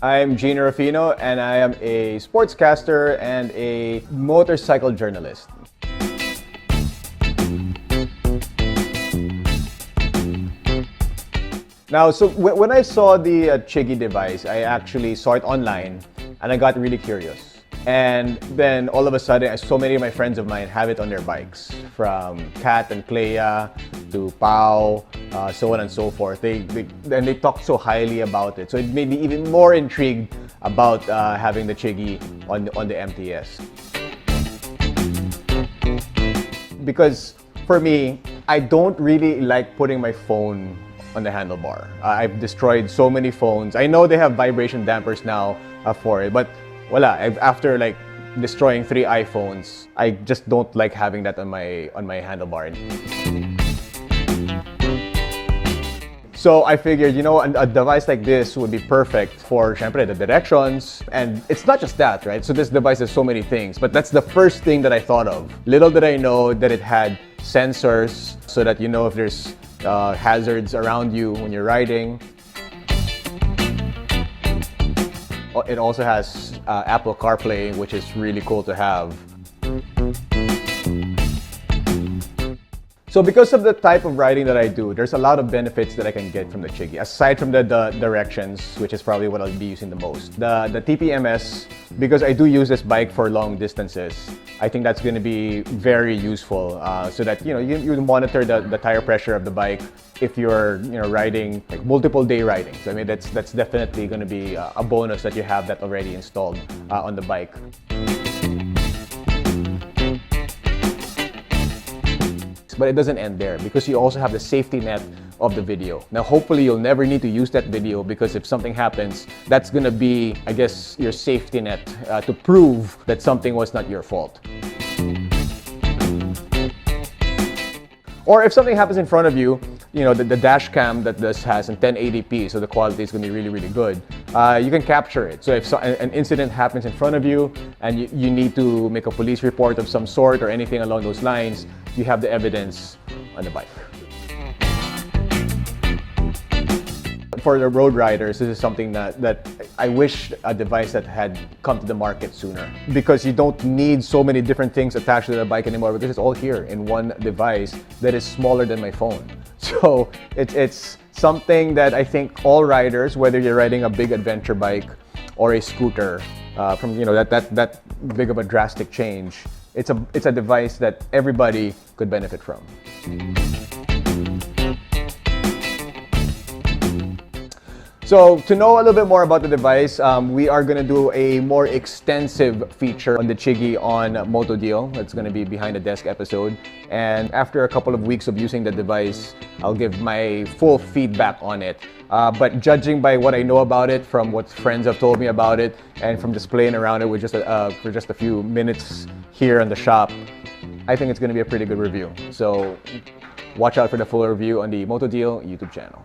I'm Jinno Rufino, and I am a sportscaster and a motorcycle journalist. Now, so when I saw the Chigee device, I actually saw it online, and I got really curious. And then all of a sudden, so many of my friends of mine have it on their bikes, from Kat and Clea to Pau, so on and so forth. And they talk so highly about it, so it made me even more intrigued about having the Chigee on the MTS. Because for me, I don't really like putting my phone on the handlebar. I've destroyed so many phones. I know they have vibration dampers now for it, but voila, after like destroying 3 iPhones, I just don't like having that on my handlebar. So I figured, you know, a device like this would be perfect for, syempre, the directions. And it's not just that, right? So this device has so many things, but that's the first thing that I thought of. Little did I know that it had sensors so that you know if there's hazards around you when you're riding. It also has Apple CarPlay, which is really cool to have. So because of the type of riding that I do, there's a lot of benefits that I can get from the Chigee, aside from the directions, which is probably what I'll be using the most. The TPMS, because I do use this bike for long distances, I think that's going to be very useful, so that you monitor the tire pressure of the bike if you're riding like multiple day riding. So I mean that's definitely going to be a bonus that you have that already installed on the bike. But it doesn't end there, because you also have the safety net of the video. Now, hopefully you'll never need to use that video, because if something happens, that's gonna be, I guess, your safety net to prove that something was not your fault. Or if something happens in front of you, the dash cam that this has in 1080p, so the quality is going to be really, really good. You can capture it. So if an incident happens in front of you and you need to make a police report of some sort or anything along those lines, you have the evidence on the bike. For the road riders, this is something that I wish a device that had come to the market sooner, because you don't need so many different things attached to the bike anymore, because it's all here in one device that is smaller than my phone. So it's something that I think all riders, whether you're riding a big adventure bike or a scooter, from that big of a drastic change, it's a device that everybody could benefit from. So to know a little bit more about the device, we are going to do a more extensive feature on the Chigee on Moto Deal. That's going to be behind the desk episode. And after a couple of weeks of using the device, I'll give my full feedback on it. But judging by what I know about it, from what friends have told me about it, and from just playing around it with for just a few minutes here in the shop, I think it's going to be a pretty good review. So watch out for the full review on the Moto Deal YouTube channel.